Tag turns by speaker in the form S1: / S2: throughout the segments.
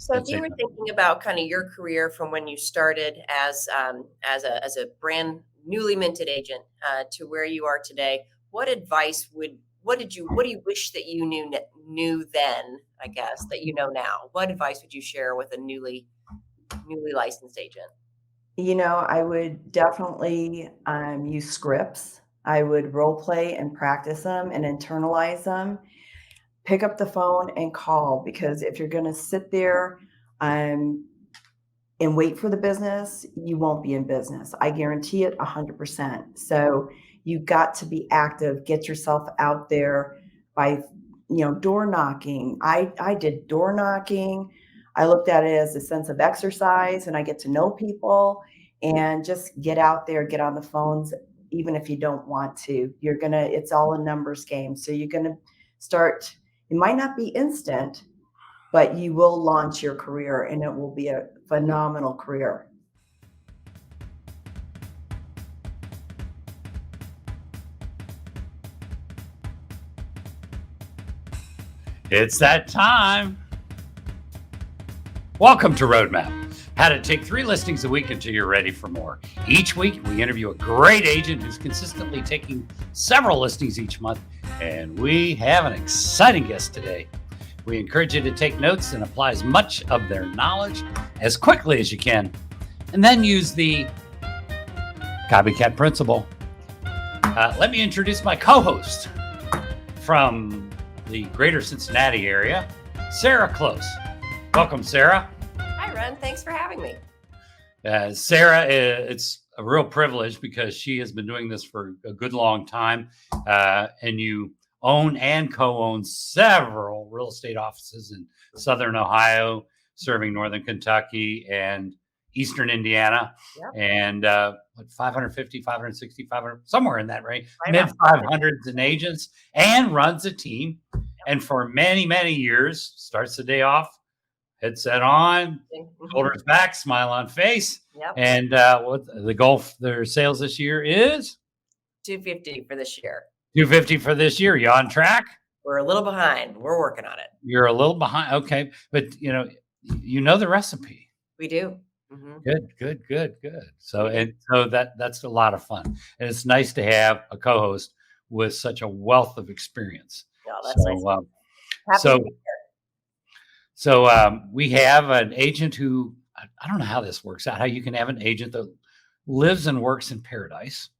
S1: So if
S2: I'd
S1: you
S2: say
S1: were thinking about kind of your career from when you started as a brand newly minted agent to where you are today, what advice would what do you wish that you knew then? I guess that you know now. What advice would you share with a newly licensed agent?
S3: I would definitely use scripts. I would role play and practice them and internalize them. Pick up the phone and call, because if you're going to sit there um, and wait for the business, you won't be in business. I guarantee it 100%. So you got to be active, get yourself out there by, door knocking. I did door knocking. I looked at it as a sense of exercise, and I get to know people and just get out there, get on the phones, even if you don't want to. It's all a numbers game. So you're going to start, it might not be instant, but you will launch your career, and it will be a phenomenal career.
S2: it's that time. Welcome to Roadmap. How to take 3 listings a week until you're ready for more. Each week, we interview a great agent who's consistently taking several listings each month, and we have an exciting guest today. We encourage you to take notes and apply as much of their knowledge as quickly as you can, and then use the copycat principle. Let me introduce my co-host from the greater Cincinnati area, Sarah Close. Welcome, Sarah.
S1: Hi, Ren. Thanks for having me.
S2: Sarah, it's a real privilege because she has been doing this for a good long time, and you own and co-own several real estate offices in Southern Ohio, serving Northern Kentucky and Eastern Indiana.
S1: Yep.
S2: And 550, 560, 500, somewhere in that range,
S1: Right
S2: mid
S1: about
S2: 500s in agents, and runs a team. And for many, many years, starts the day off, headset on, shoulders back, smile on face.
S1: Yep.
S2: And what the goal for their sales this year is?
S1: 250 for this year.
S2: 250 for this year. You on track?
S1: We're a little behind. We're working on it.
S2: You're a little behind. Okay. But you know the recipe.
S1: We do. Mm-hmm.
S2: Good. So that's a lot of fun. And it's nice to have a co-host with such a wealth of experience.
S1: No, that's nice. Happy
S2: So
S1: to be here.
S2: So we have an agent who, I don't know how this works out, how you can have an agent that lives and works in paradise.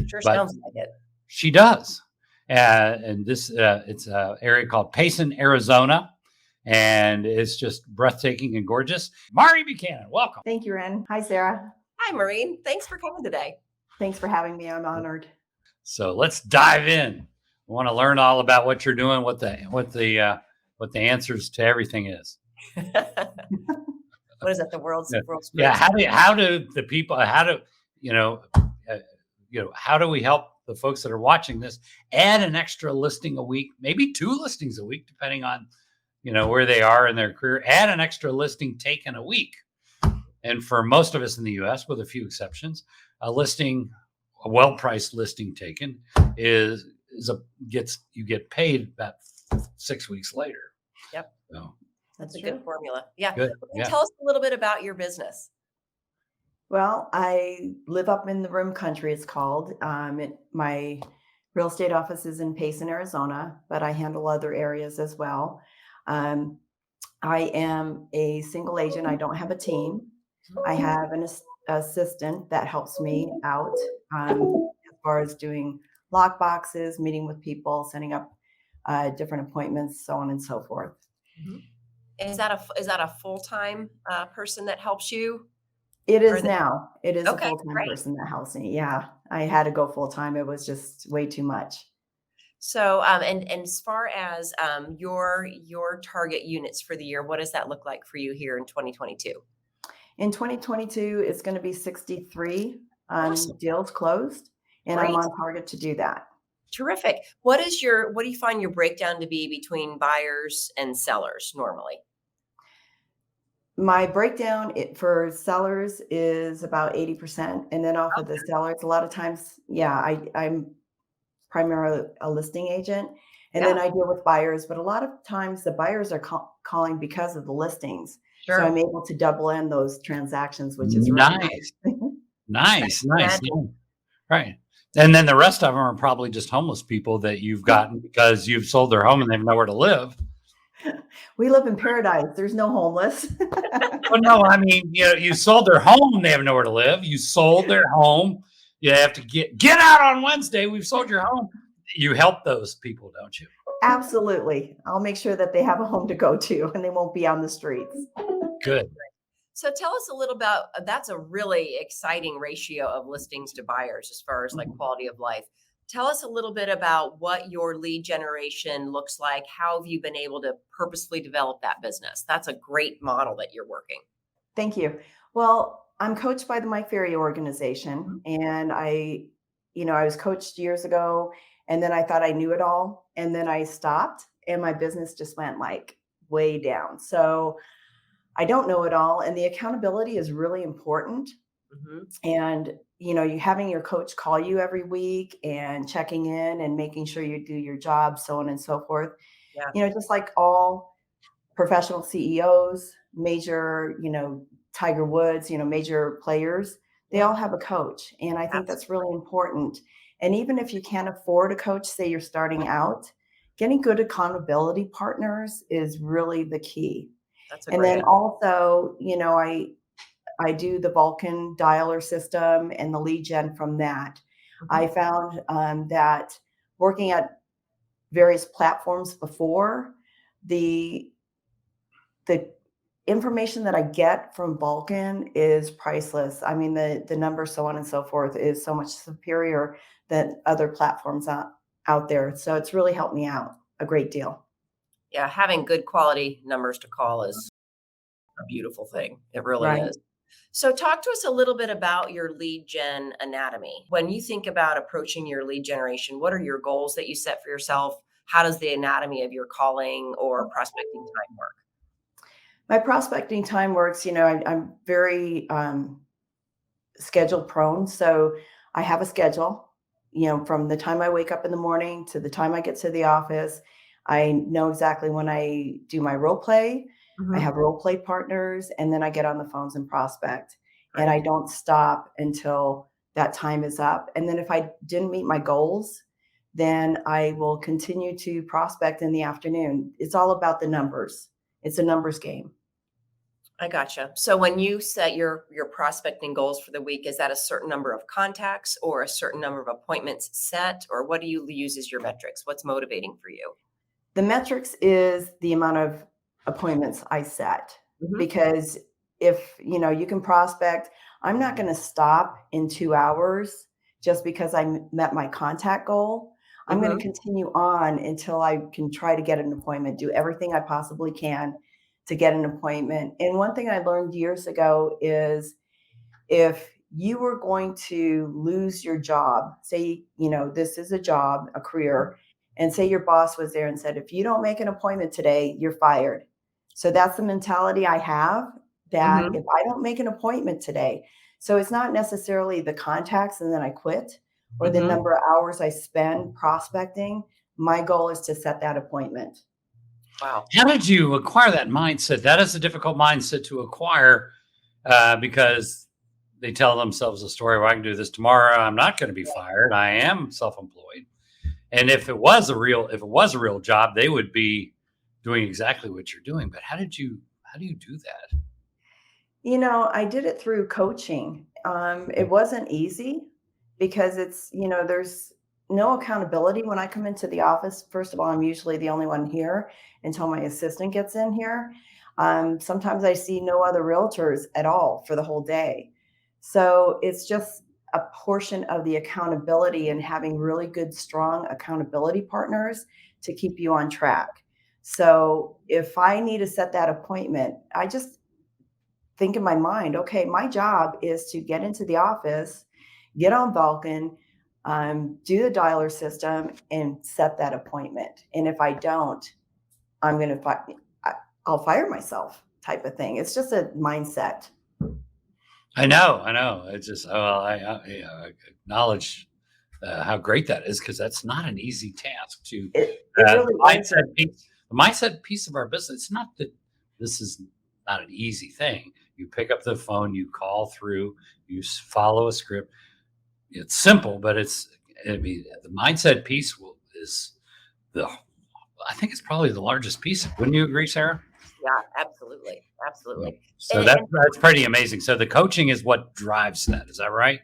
S1: Sure sounds like it.
S2: She does. And this, it's an area called Payson, Arizona. And it's just breathtaking and gorgeous. Maureen Buchanan, welcome.
S3: Thank you, Ren. Hi, Sarah.
S1: Hi, Maureen. Thanks for coming today.
S3: Thanks for having me. I'm honored.
S2: So let's dive in. I want to learn all about what you're doing, what the answers to everything is.
S1: What is that? The world's
S2: yeah. How do the people? How do how do we help the folks that are watching this add an extra listing a week, maybe 2 listings a week, depending on where they are in their career? Add an extra listing taken a week, and for most of us in the U.S., with a few exceptions, a well-priced listing taken you get paid about 6 weeks later.
S1: Yep.
S2: So
S1: that's a good formula. Yeah.
S2: Good. Yeah.
S1: Tell us a little bit about your business.
S3: Well, I live up in the Rim Country, it's called. My real estate office is in Payson, Arizona, but I handle other areas as well. I am a single agent. I don't have a team. I have an assistant that helps me out as far as doing lock boxes, meeting with people, setting up different appointments, so on and so forth.
S1: Mm-hmm. Is that a full-time person that helps you?
S3: It is now. It is
S1: Okay,
S3: a full-time
S1: great.
S3: person that helps me. Yeah, I had to go full-time. It was just way too much.
S1: So, and as far as your target units for the year, what does that look like for you here in 2022?
S3: In 2022, it's going to be 63
S1: Awesome.
S3: deals closed, and
S1: Great.
S3: I'm on target to do that.
S1: Terrific. What do you find your breakdown to be between buyers and sellers normally?
S3: My breakdown for sellers is about 80%. And then off of the sellers, a lot of times, I'm primarily a listing agent. And then I deal with buyers. But a lot of times the buyers are calling because of the listings. So I'm
S1: Sure.
S3: able to double in those transactions, which is really
S2: Nice,
S3: nice.
S2: nice, nice.
S1: Imagine.
S2: Yeah. Right. And then the rest of them are probably just homeless people that you've gotten because you've sold their home and they have nowhere to live.
S3: We live in paradise. There's no homeless.
S2: Well, no, I mean, you sold their home, they have nowhere to live. You sold their home. You have to get out on Wednesday. We've sold your home. You help those people, don't you?
S3: Absolutely. I'll make sure that they have a home to go to and they won't be on the streets.
S2: Good.
S1: So tell us a little about that's a really exciting ratio of listings to buyers as far as like quality of life. Tell us a little bit about what your lead generation looks like. How have you been able to purposefully develop that business? That's a great model that you're working.
S3: Thank you. Well, I'm coached by the My Ferry organization, and I was coached years ago, and then I thought I knew it all, and then I stopped, and my business just went like way down. So I don't know it all, and the accountability is really important.
S1: Mhm.
S3: And you having your coach call you every week and checking in and making sure you do your job, so on and so forth.
S1: Yeah,
S3: Just like all professional CEOs, major, Tiger Woods, major players, they
S1: yeah,
S3: all have a coach. And I think that's
S1: absolutely.
S3: really important. And even if you can't afford a coach, say you're starting out, getting good accountability partners is really the key.
S1: That's a
S3: And
S1: great
S3: then
S1: idea.
S3: also, I do the Vulcan dialer system and the lead gen from that. I
S1: Mhm.
S3: found that working at various platforms before, the the information that I get from Vulcan is priceless. I mean, the numbers, so on and so forth, is so much superior than other platforms out there. So it's really helped me out a great deal.
S1: Yeah, having good quality numbers to call is a beautiful thing. It really
S3: Right.
S1: is. So, talk to us a little bit about your lead gen anatomy. When you think about approaching your lead generation, what are your goals that you set for yourself? How does the anatomy of your calling or prospecting time work?
S3: My prospecting time works, I'm very schedule prone. So I have a schedule, from the time I wake up in the morning to the time I get to the office. I know exactly when I do my role play. I
S1: Mhm.
S3: have role play partners, and then I get on the phones and prospect. And I
S1: Great.
S3: don't stop until that time is up. And then if I didn't meet my goals, then I will continue to prospect in the afternoon. It's all about the numbers. It's a numbers game.
S1: I gotcha. So when you set your prospecting goals for the week, is that a certain number of contacts or a certain number of appointments set, or what do you use as your metrics? What's motivating for you?
S3: The metrics is the amount of appointments I set,
S1: Mhm.
S3: because if, you can prospect, I'm not gonna stop in 2 hours just because I met my contact goal. I'm gonna
S1: Mhm.
S3: continue on until I can try to get an appointment, do everything I possibly can to get an appointment. And one thing I learned years ago is, if you were going to lose your job, say, this is a job, a career, and say your boss was there and said, if you don't make an appointment today, you're fired. So that's the mentality I have, that
S1: Mhm.
S3: if I don't make an appointment today, so it's not necessarily the contacts and then I quit, or the
S1: Mhm.
S3: number of hours I spend prospecting. My goal is to set that appointment.
S1: Wow.
S2: How did you acquire that mindset? That is a difficult mindset to acquire because they tell themselves a story. Well, I can do this tomorrow. I'm not going to be fired. I am self-employed. And if it was a real job, they would be doing exactly what you're doing. But how do you do that?
S3: I did it through coaching. It wasn't easy because there's no accountability when I come into the office. First of all, I'm usually the only one here until my assistant gets in here. Sometimes I see no other realtors at all for the whole day. So it's just a portion of the accountability and having really good, strong accountability partners to keep you on track. So if I need to set that appointment, I just think in my mind, okay, my job is to get into the office, get on Vulcan, do the dialer system, and set that appointment. And if I don't, I'm going to, I'll fire myself, type of thing. It's just a mindset.
S2: I know. It's just, I acknowledge how great that is because that's not an easy task to
S3: It really
S2: the
S3: is.
S2: the mindset piece of our business. It's not that this is not an easy thing. You pick up the phone, you call through, you follow a script. It's simple, but I mean, the mindset piece is the, I think it's probably the largest piece. Wouldn't you agree, Sarah?
S1: Yeah, absolutely.
S2: Yeah.
S1: Absolutely.
S2: So
S1: And,
S2: that's pretty amazing. So the coaching is what drives that. Is that right?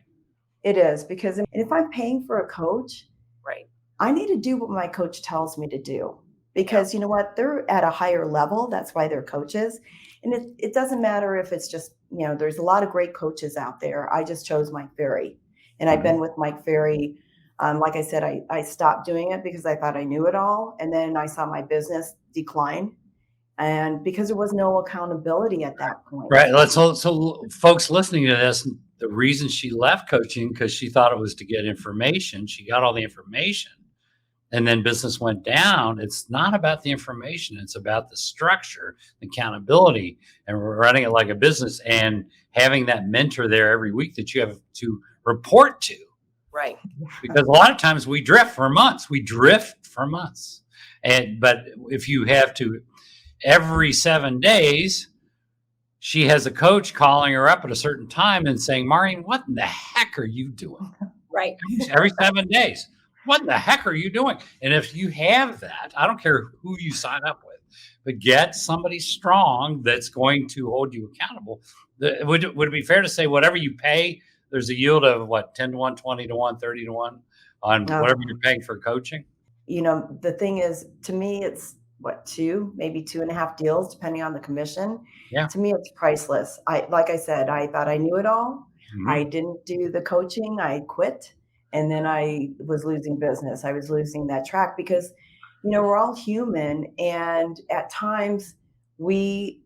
S3: It is, because if I'm paying for a coach,
S1: right.
S3: I need to do what my coach tells me to do, because you know what? They're at a higher level. That's why they're coaches. And it doesn't matter if it's just, there's a lot of great coaches out there. I just chose Mike Ferry, and I've been with Mike Ferry. Like I said, I stopped doing it because I thought I knew it all. And then I saw my business decline. And because there was no accountability at that point.
S2: Right. So folks listening to this, the reason she left coaching, because she thought it was to get information. She got all the information, and then business went down. It's not about the information. It's about the structure, accountability, and running it like a business, and having that mentor there every week that you have to report to.
S1: Right.
S2: Because a lot of times we drift for months. But if you have to, every 7 days, she has a coach calling her up at a certain time and saying, Maureen, what in the heck are you doing?
S1: Right.
S2: Every 7 days. What in the heck are you doing? And if you have that, I don't care who you sign up with, but get somebody strong that's going to hold you accountable. Would it be fair to say whatever you pay, there's a yield of what, 10 to 1, 20 to 1, 30 to 1 on whatever you're paying for coaching?
S3: The thing is, to me, it's maybe 2.5 deals, depending on the commission.
S2: Yeah.
S3: To me, it's priceless. Like I said, I thought I knew it all. I didn't do the coaching. I quit. And then I was losing business. I was losing that track because, we're all human. And at times we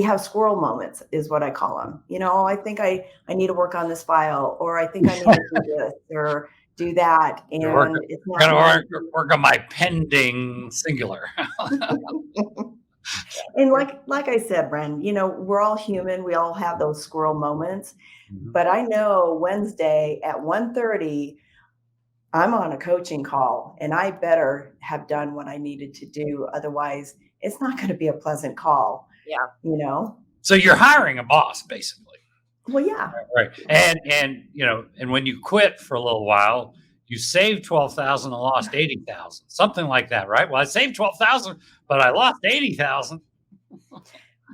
S3: have squirrel moments, is what I call them. I think I need to work on this file, or I think I need to do this or do that. And it's not
S2: gotta work on my pending singular.
S3: And like I said, Bren, we're all human. We all have those squirrel moments. But I know Wednesday at 1:30, I'm on a coaching call, and I better have done what I needed to do. Otherwise, it's not going to be a pleasant call.
S1: Yeah.
S2: So you're hiring a boss, basically.
S3: Well, yeah.
S2: Right. And when you quit for a little while, you saved 12,000 and lost 80,000, something like that, right? Well, I saved 12,000, but I lost 80,000.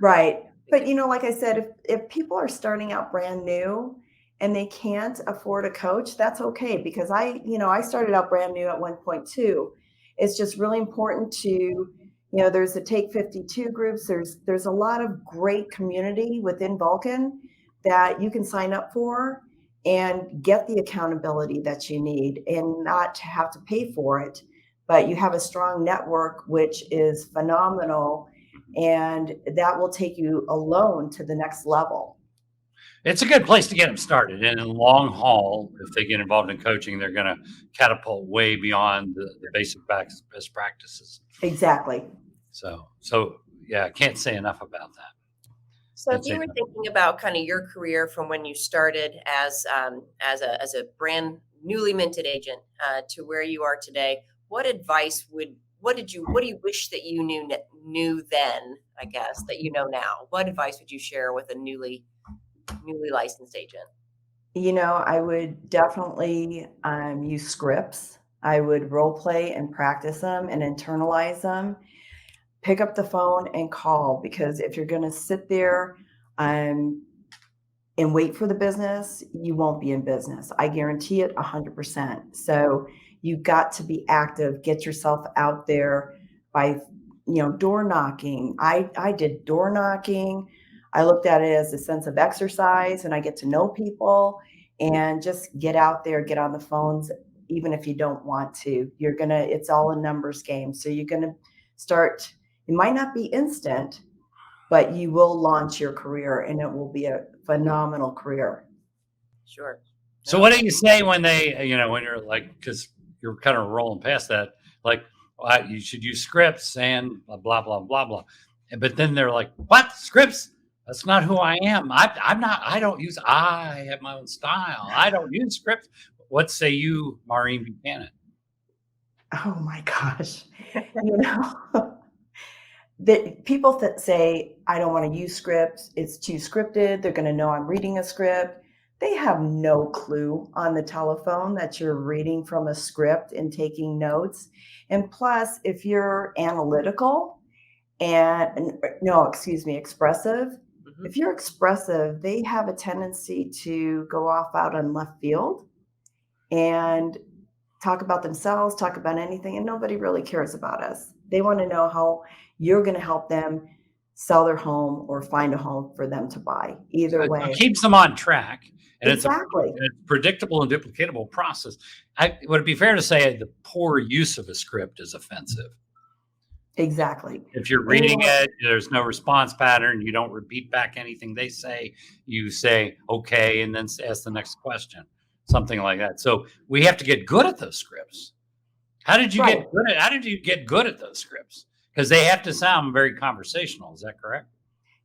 S3: Right. But like I said, if people are starting out brand new and they can't afford a coach, that's okay, because I started out brand new at 1.2. It's just really important to, there's the Take 52 groups. There's a lot of great community within Vulcan that you can sign up for and get the accountability that you need, and not have to pay for it. But you have a strong network, which is phenomenal, and that will take you alone to the next level.
S2: It's a good place to get them started. And in the long haul, if they get involved in coaching, they're going to catapult way beyond the basic best practices.
S3: Exactly.
S2: So yeah, I can't say enough about that.
S1: So if you were thinking about kind of your career from when you started as a brand newly minted agent to where you are today, what do you wish that you knew then, I guess, that you know now? What advice would you share with a newly licensed agent?
S3: I would definitely use scripts. I would role play and practice them and internalize them. Pick up the phone and call, because if you're going to sit there and wait for the business, you won't be in business. I guarantee it 100%. So you've got to be active. Get yourself out there by, door knocking. I did door knocking. I looked at it as a sense of exercise, and I get to know people, and just get out there, get on the phones, even if you don't want to. It's all a numbers game. So you're going to start. It might not be instant, but you will launch your career, and it will be a phenomenal career.
S1: Sure.
S2: So what do you say when they, when you're like, because you're kind of rolling past that, like, you should use scripts and blah, blah, blah, blah. But then they're like, what? Scripts? That's not who I am. I have my own style. I don't use scripts. What say you, Maureen Buchanan?
S3: Oh my gosh. that people that say, I don't want to use scripts, it's too scripted, they're going to know I'm reading a script. They have no clue on the telephone that you're reading from a script and taking notes. And plus, if you're analytical expressive,
S1: Mhm.
S3: if you're expressive, they have a tendency to go off out on left field and talk about themselves, talk about anything, and nobody really cares about us. They want to know how you're going to help them sell their home or find a home for them to buy.
S2: So
S3: Either
S2: it
S3: way.
S2: keeps them on track, and it's a
S3: Exactly.
S2: predictable and duplicatable process. Would it be fair to say the poor use of a script is offensive?
S3: Exactly.
S2: If you're
S3: And you
S2: reading
S3: know what?
S2: it, there's no response pattern, you don't repeat back anything they say, you say, okay, and then ask the next question, something like that. So we have to get good at those scripts. How did you
S3: Right.
S2: get good at those scripts? Because they have to sound very conversational. Is that correct?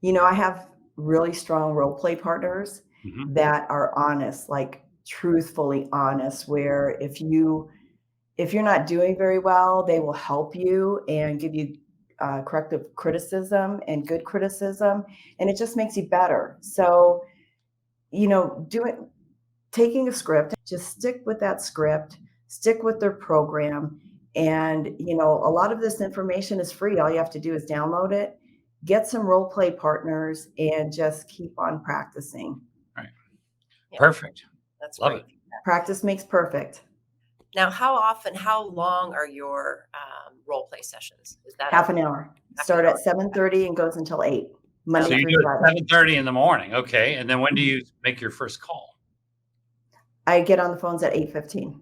S3: I have really strong role play partners
S2: Mhm.
S3: that are honest, like truthfully honest, where if you're not doing very well, they will help you and give you corrective criticism and good criticism, and it just makes you better. So, taking a script, just stick with that script, stick with their program. And, a lot of this information is free. All you have to do is download it, get some role play partners, and just keep on practicing.
S2: Right.
S1: Yeah,
S2: Perfect.
S1: that's
S2: Love
S1: great.
S2: it.
S3: Practice makes perfect.
S1: Now, how long are your role play sessions? Is that
S3: Half an hour.
S1: half an
S3: Start
S1: hour?
S3: at 7:30 and goes until 8, Monday
S2: So you
S3: through
S2: do it
S3: Friday.
S2: 7:30 in the morning. Okay. And then when do you make your first call?
S3: I get on the phones at 8:15.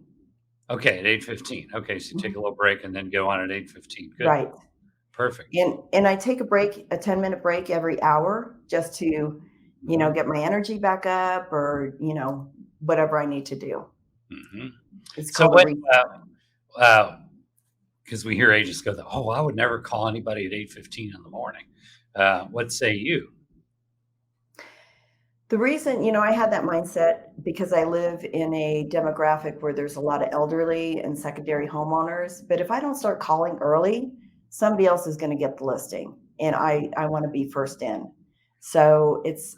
S2: Okay, at 8:15. Okay, so you take a little break and then go on at 8:15. Good.
S3: Right.
S2: Perfect.
S3: And I take a 10-minute break every hour just to, get my energy back up or, whatever I need to do.
S2: Mhm.
S3: It's
S2: So
S3: called a
S2: what,
S3: reset.
S2: because we hear agents go, oh, I would never call anybody at 8:15 in the morning. What say you?
S3: The reason, I had that mindset because I live in a demographic where there's a lot of elderly and secondary homeowners. But if I don't start calling early, somebody else is going to get the listing, and I want to be first in. So it's,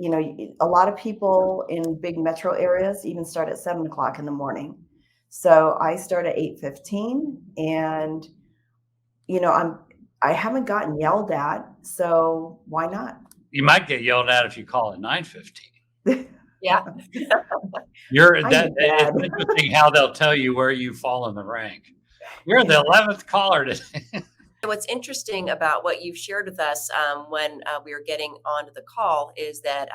S3: a lot of people in big metro areas even start at 7 o'clock in the morning. So I start at 8:15, and I haven't gotten yelled at, so why not?
S2: You might get yelled at if you call at 9:15.
S1: Yeah.
S3: I'm
S2: It's
S3: bad.
S2: interesting how they'll tell you where you fall in the rank. You're the 11th caller today.
S1: What's interesting about what you've shared with us when we were getting onto the call is that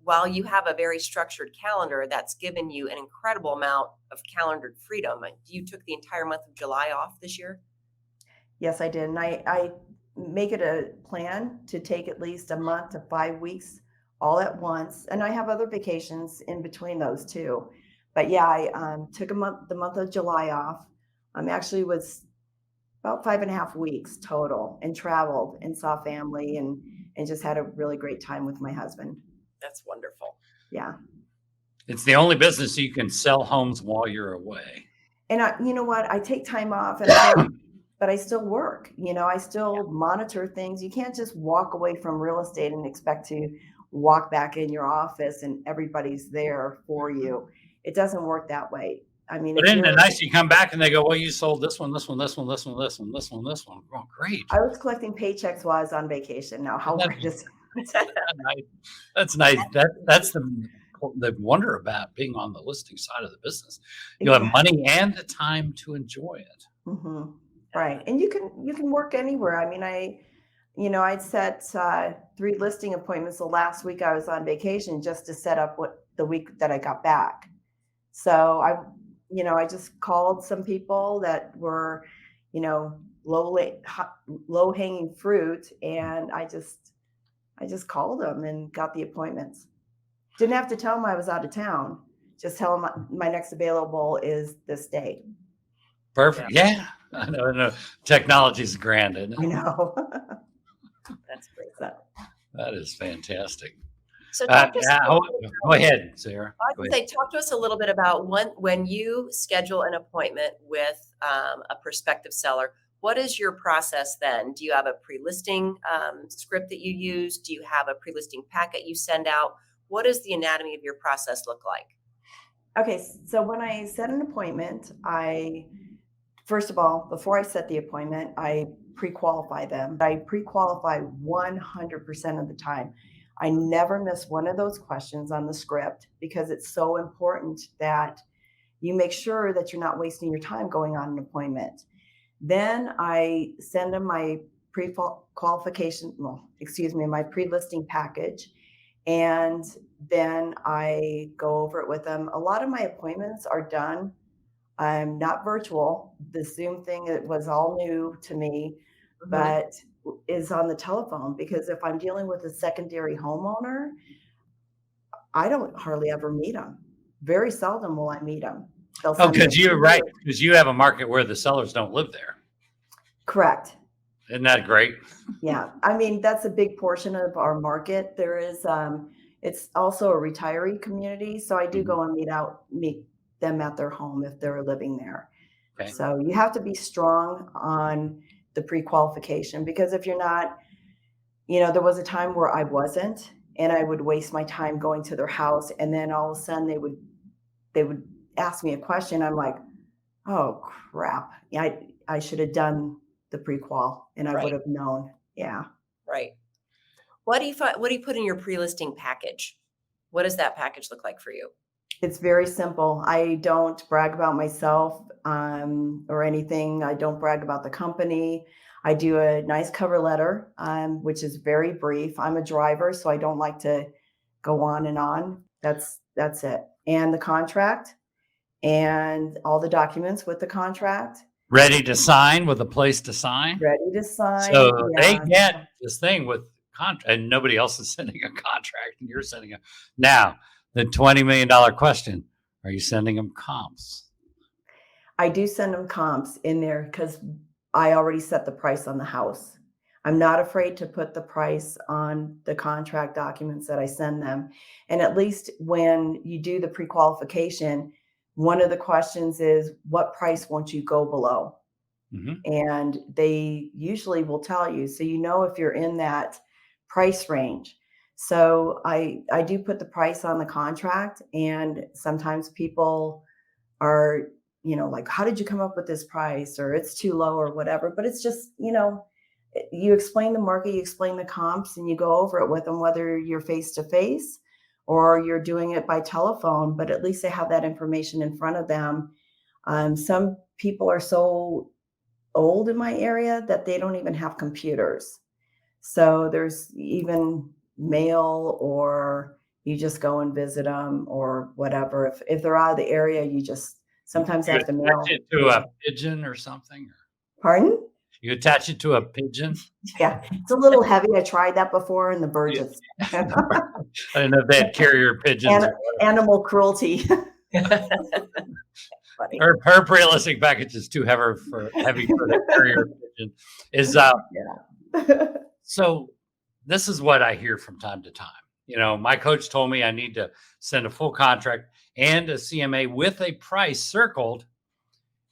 S1: while you have a very structured calendar that's given you an incredible amount of calendared freedom. You took the entire month of July off this year.
S3: Yes, I did. And I make it a plan to take at least a month to 5 weeks all at once. And I have other vacations in between those too. But yeah, I took the month of July off. Actually was about 5.5 weeks total, and traveled and saw family and just had a really great time with my husband.
S1: That's wonderful.
S3: Yeah.
S2: It's the only business you can sell homes while you're away.
S3: And you know what? I take time off but I still work. I still monitor things. You can't just walk away from real estate and expect to walk back in your office and everybody's there for you. It doesn't work that way. I mean,
S2: But isn't it nice you come back and they go, well, you sold this one, this one, this one, this one, this one, this one, this one. Oh, great.
S3: I was collecting paychecks while I was on vacation. Now, how great is
S2: That's nice. That's the wonder about being on the listing side of the business. You have money and the time to enjoy it.
S3: Mm-hmm. Right. And you can work anywhere. I mean, I'd set 3 listing appointments the last week I was on vacation just to set up the week that I got back. So I just called some people that were, low hanging fruit, and I just called them and got the appointments. Didn't have to tell them I was out of town. Just tell them my next available is this day.
S2: Perfect. Yeah. I know. Technology's grand, isn't it?
S3: I know.
S1: That's great.
S2: That is fantastic.
S1: So talk to us
S2: go ahead, Sarah.
S1: talk to us a little bit about when you schedule an appointment with a prospective seller. What is your process then? Do you have a pre-listing script that you use? Do you have a pre-listing packet you send out? What does the anatomy of your process look like?
S3: Okay, so when I set an appointment, first of all, before I set the appointment, I pre-qualify them. I pre-qualify 100% of the time. I never miss one of those questions on the script because it's so important that you make sure that you're not wasting your time going on an appointment. Then I send them my pre-qualification, my pre-listing package. And then I go over it with them. A lot of my appointments are done. I'm not virtual. The Zoom thing, it was all new to me, but is on the telephone, because if I'm dealing with a secondary homeowner, I don't hardly ever meet them. Very seldom will I meet them.
S2: Oh, because you have a market where the sellers don't live there.
S3: Correct.
S2: Isn't that great?
S3: Yeah. I mean, that's a big portion of our market. There is, it's also a retiree community. So I do go and meet them at their home if they're living there. Okay. So you have to be strong on the pre-qualification, because if you're not, there was a time where I wasn't, and I would waste my time going to their house, and then all of a sudden they would ask me a question. I'm like, oh crap. I should have done the pre-qual, and I would have known. Yeah.
S1: Right. What do you put in your pre-listing package? What does that package look like for you?
S3: It's very simple. I don't brag about myself or anything. I don't brag about the company. I do a nice cover letter, which is very brief. I'm a driver, so I don't like to go on and on. That's it. And the contract and all the documents with the contract.
S2: Ready to sign, with a place to sign?
S3: Ready to sign.
S2: So they get this thing with contract, and nobody else is sending a contract, and you're sending a. Now, the $20 million question, are you sending them comps?
S3: I do send them comps in there because I already set the price on the house. I'm not afraid to put the price on the contract documents that I send them. And at least when you do the pre-qualification, one of the questions is, what price won't you go below? And they usually will tell you. So if you're in that price range. So I do put the price on the contract, and sometimes people are, like, how did you come up with this price? Or it's too low or whatever. But it's just, you explain the market, you explain the comps, and you go over it with them, whether you're face to face or you're doing it by telephone, but at least they have that information in front of them. Some people are so old in my area that they don't even have computers. So there's even mail, or you just go and visit them or whatever. If they're out of the area, you just sometimes have to mail.
S2: Attach it to a pigeon or something?
S3: Pardon?
S2: You attach it to a pigeon?
S3: Yeah, it's a little heavy. I tried that before, and the birds just.
S2: I didn't know if they had carrier pigeons.
S3: Animal cruelty.
S2: Her pre-listing package is too heavy for the carrier pigeon. So this is what I hear from time to time. My coach told me I need to send a full contract and a CMA with a price circled.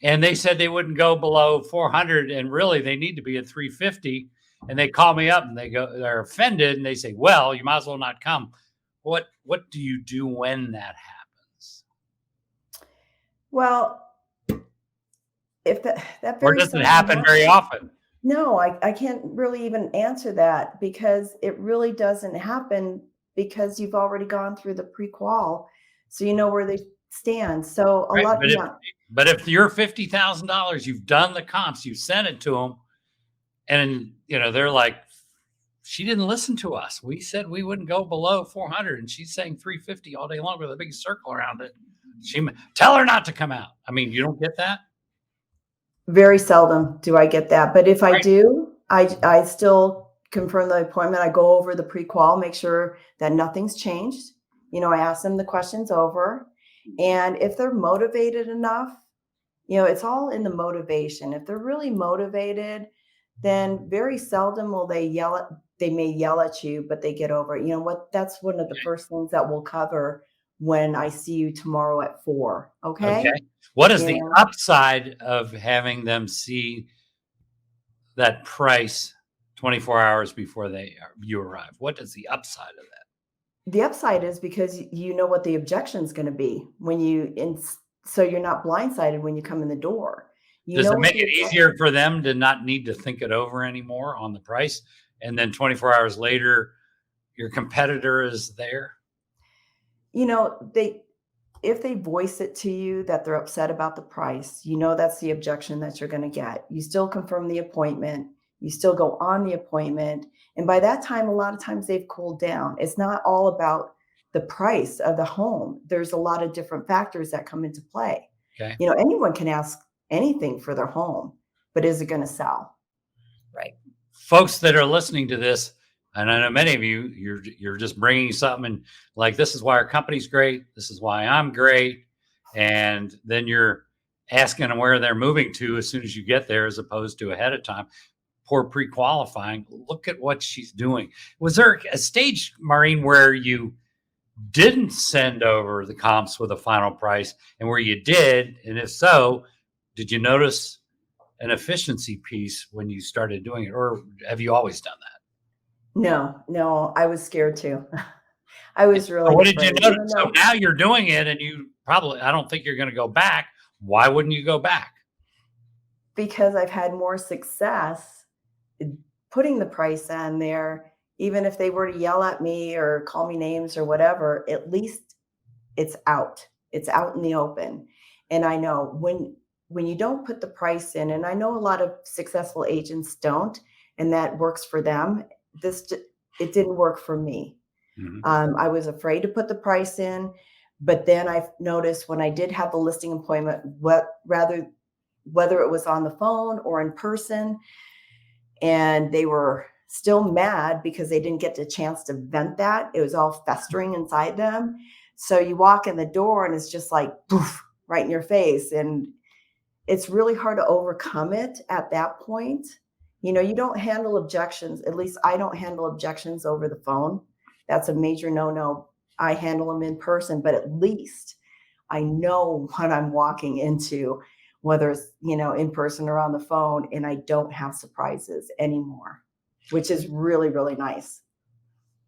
S2: And they said they wouldn't go below 400, and really they need to be at 350. And they call me up and they're offended, and they say, well, you might as well not come. What do you do when that happens?
S3: Well, if that
S2: or does it happen very often?
S3: No, I can't really even answer that, because it really doesn't happen, because you've already gone through the pre-qual, so you know where they stand. So a lot.
S2: But if you're $50,000, you've done the comps, you sent it to them, and they're like, she didn't listen to us. We said we wouldn't go below 400, and she's saying 350 all day long with a big circle around it. Tell her not to come out. I mean, you don't get that?
S3: Very seldom do I get that. But if I do, I still confirm the appointment. I go over the pre-qual, make sure that nothing's changed. I ask them the questions over. And if they're motivated enough, it's all in the motivation. If they're really motivated, then very seldom will they may yell at you, but they get over it. That's one of the first things that we'll cover when I see you tomorrow at 4. Okay.
S2: What is the upside of having them see that price 24 hours before you arrive? What is the upside of that?
S3: The upside is because you know what the objection is going to be so you're not blindsided when you come in the door. You
S2: Does
S3: know
S2: it
S3: what
S2: make
S3: the
S2: it easier for them to not need to think it over anymore on the price? And then 24 hours later, your competitor is there?
S3: If they voice it to you that they're upset about the price, that's the objection that you're going to get. You still confirm the appointment, you still go on the appointment, and by that time, a lot of times they've cooled down. It's not all about the price of the home. There's a lot of different factors that come into play.
S2: Okay.
S3: Anyone can ask anything for their home, but is it going to sell?
S1: Right.
S2: Folks that are listening to this, and I know many of you, you're just bringing something and like, this is why our company's great. This is why I'm great. And then you're asking them where they're moving to as soon as you get there, as opposed to ahead of time. Poor pre-qualifying. Look at what she's doing. Was there a stage, Maureen, where you didn't send over the comps with a final price, and where you did? And if so, did you notice an efficiency piece when you started doing it, or have you always done that?
S3: No, I was scared too. I was really
S2: So what did you
S3: afraid.
S2: notice? So now you're doing it, and you probably, I don't think you're going to go back. Why wouldn't you go back?
S3: Because I've had more success putting the price on there. Even if they were to yell at me or call me names or whatever, at least it's out in the open. And I know when you don't put the price in, and I know a lot of successful agents don't, and that works for them. It didn't work for me.
S2: Mm-hmm.
S3: I was afraid to put the price in, but then I noticed when I did have the listing appointment, whether it was on the phone or in person, and they were still mad because they didn't get the chance to vent that. It was all festering inside them. So you walk in the door and it's just like, poof, right in your face. And it's really hard to overcome it at that point. You don't handle objections. At least I don't handle objections over the phone. That's a major no-no. I handle them in person, but at least I know what I'm walking into, whether it's, in person or on the phone, and I don't have surprises anymore, which is really, really nice.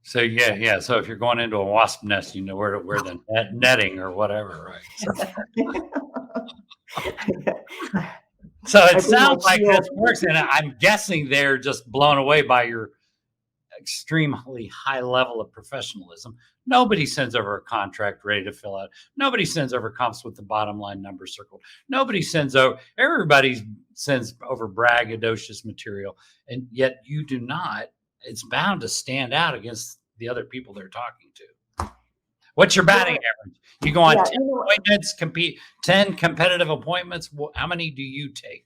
S2: So yeah. So if you're going into a wasp nest, you know where the netting or whatever, right? So it sounds like this works, and I'm guessing they're just blown away by your extremely high level of professionalism. Nobody sends over a contract ready to fill out. Nobody sends over comps with the bottom line number circled. Everybody sends over braggadocious material, and yet you do not. It's bound to stand out against the other people they're talking to. What's your batting average? You go on 10 appointments, 10 competitive appointments. How many do you take?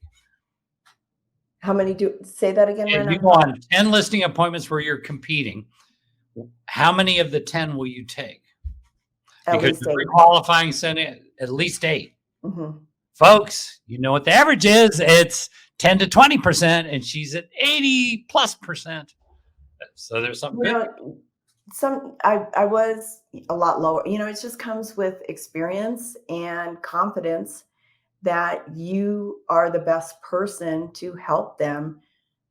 S3: How many say that again?
S2: If you go on 10 listing appointments where you're competing, how many of the 10 will you take? Because you're qualifying, sending at least 8.
S3: Mm-hmm.
S2: Folks, you know what the average is? It's 10 to 20%, and she's at 80+%. So there's something good.
S3: I was a lot lower. It just comes with experience and confidence that you are the best person to help them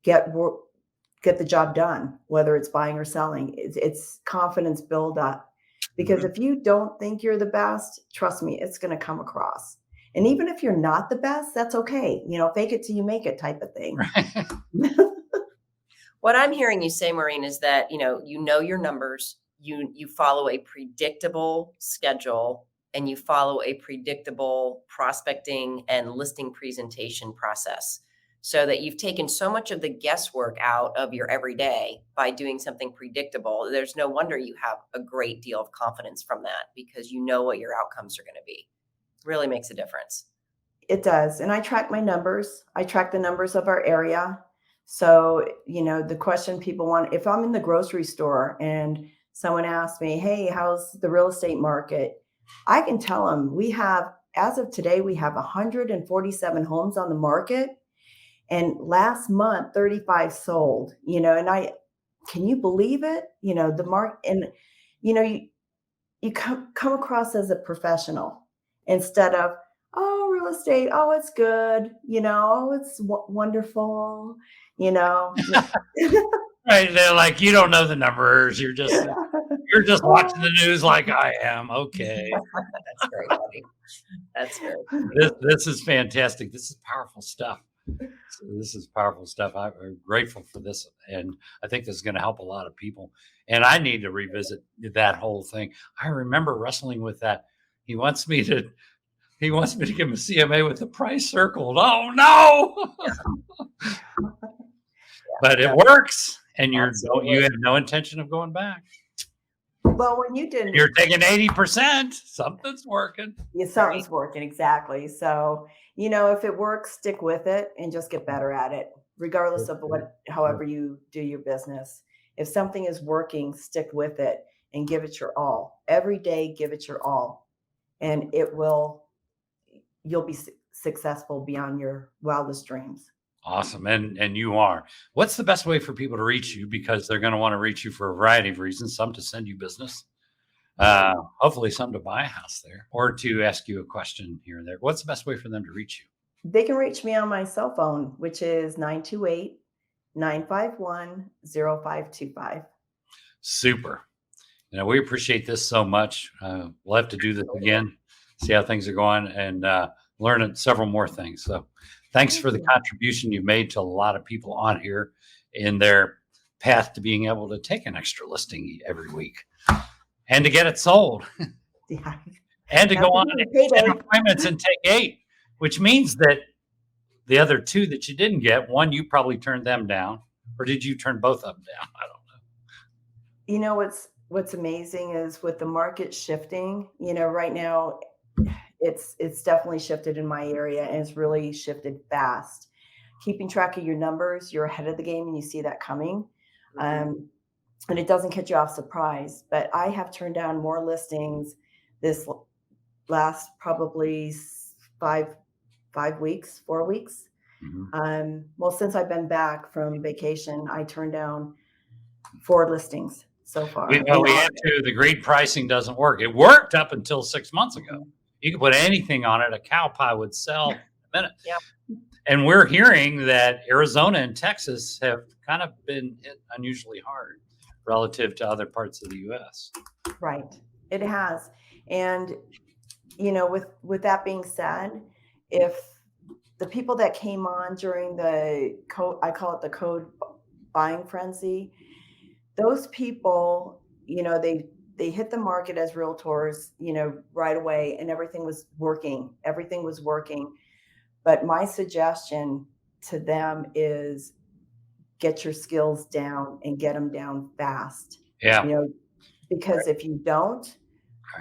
S3: get the job done, whether it's buying or selling. It's confidence build up, because if you don't think you're the best, trust me, it's going to come across. And even if you're not the best, that's okay. Fake it till you make it type of thing.
S2: Right.
S1: What I'm hearing you say, Maureen, is that, you know your numbers, you follow a predictable schedule, and you follow a predictable prospecting and listing presentation process, so that you've taken so much of the guesswork out of your everyday by doing something predictable. There's no wonder you have a great deal of confidence from that, because you know what your outcomes are going to be. Really makes a difference.
S3: It does. And I track my numbers. I track the numbers of our area. So, the question people want, if I'm in the grocery store and someone asks me, hey, how's the real estate market? I can tell them as of today, we have 147 homes on the market. And last month, 35 sold, and can you believe it? The market, and, you come across as a professional instead of, Oh, real estate. Oh, it's good. Oh, it's wonderful. You know.
S2: Right? They're like, you don't know the numbers. You're just watching the news like I am. Okay.
S1: That's very funny. That's very funny.
S2: This is fantastic. This is powerful stuff. So this is powerful stuff. I'm grateful for this, and I think this is going to help a lot of people. And I need to revisit that whole thing. I remember wrestling with that. He wants me to give him a CMA with the price circled. Oh no! But it works, and you have no intention of going back.
S3: Well, when you didn't,
S2: You're taking 80%. Something's working.
S3: yeah, something's working, exactly. So, if it works, stick with it and just get better at it, regardless of however you do your business. If something is working, stick with it and give it your all. Every day, give it your all, and you'll be successful beyond your wildest dreams.
S2: Awesome. And you are. What's the best way for people to reach you? Because they're going to want to reach you for a variety of reasons. Some to send you business, hopefully some to buy a house there, or to ask you a question here and there. What's the best way for them to reach you?
S3: They can reach me on my cell phone, which is 928-951-0525.
S2: Super. We appreciate this so much. We'll have to do this again, see how things are going, and learn several more things. So thanks for the contribution you've made to a lot of people on here in their path to being able to take an extra listing every week and to get it sold.
S3: Yeah.
S2: And to go on 10 appointments and take 8, which means that the other 2 that you didn't get, one, you probably turned them down, or did you turn both of them down? I don't know.
S3: What's amazing is with the market shifting, right now it's definitely shifted in my area, and it's really shifted fast. Keeping track of your numbers, you're ahead of the game and you see that coming. And it doesn't catch you off surprise, but I have turned down more listings this last probably 4 weeks.
S2: Mm-hmm.
S3: Well, since I've been back from vacation, I turned down 4 listings so far.
S2: We had to. The greed pricing doesn't work. It worked up until 6 months ago. You could put anything on it. A cow pie would sell in a minute.
S1: Yep.
S2: And we're hearing that Arizona and Texas have kind of been hit unusually hard relative to other parts of the U.S.
S3: Right. It has. And, with that being said, if the people that came on during the I call it the code buying frenzy, those people, they hit the market as realtors, right away, and everything was working. But my suggestion to them is get your skills down and get them down fast.
S2: Yeah.
S3: Because if you don't,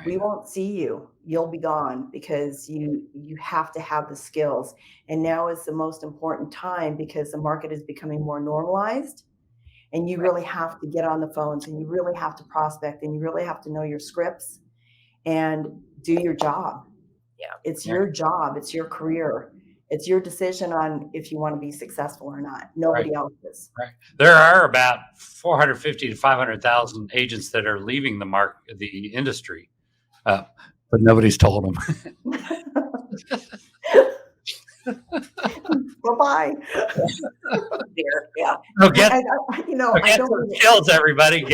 S3: we won't see you. You'll be gone, because you have to have the skills. And now is the most important time, because the market is becoming more normalized. And you really have to get on the phones, and you really have to prospect, and you really have to know your scripts and do your job.
S1: Yeah.
S3: It's your job. It's your career. It's your decision on if you want to be successful or not. Nobody else's.
S2: Right. There are about 450 to 500,000 agents that are leaving the industry, but nobody's told them.
S3: Bye-bye.
S1: Yeah.
S2: So get
S3: I
S2: the skills, everybody.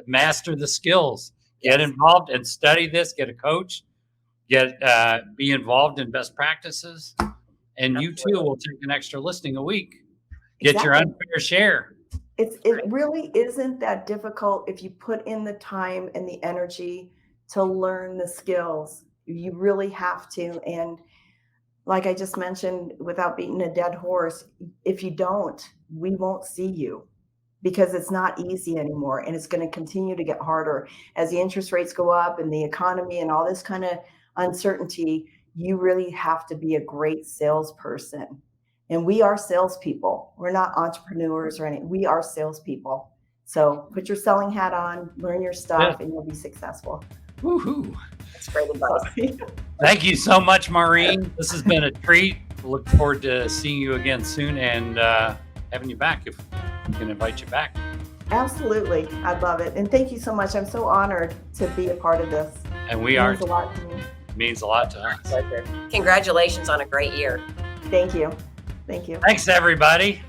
S2: Master the skills. Get involved and study this. Get a coach. Be involved in best practices. And you too will take an extra listing a week. Get your unfair share.
S3: It really isn't that difficult if you put in the time and the energy to learn the skills. You really have to. And like I just mentioned, without beating a dead horse, if you don't, we won't see you, because it's not easy anymore. And it's going to continue to get harder as the interest rates go up and the economy and all this kind of uncertainty. You really have to be a great salesperson. And we are salespeople. We're not entrepreneurs or anything. We are salespeople. So put your selling hat on, learn your stuff, and you'll be successful.
S2: Woohoo.
S1: That's great advice.
S2: Thank you so much, Maureen. This has been a treat. Look forward to seeing you again soon and having you back if we can invite you back.
S3: Absolutely. I love it. And thank you so much. I'm so honored to be a part of this.
S2: And we
S3: It
S2: are.
S3: means a lot to me.
S2: It means a lot to us.
S1: Pleasure. Congratulations on a great year.
S3: Thank you. Thank you.
S2: Thanks, everybody.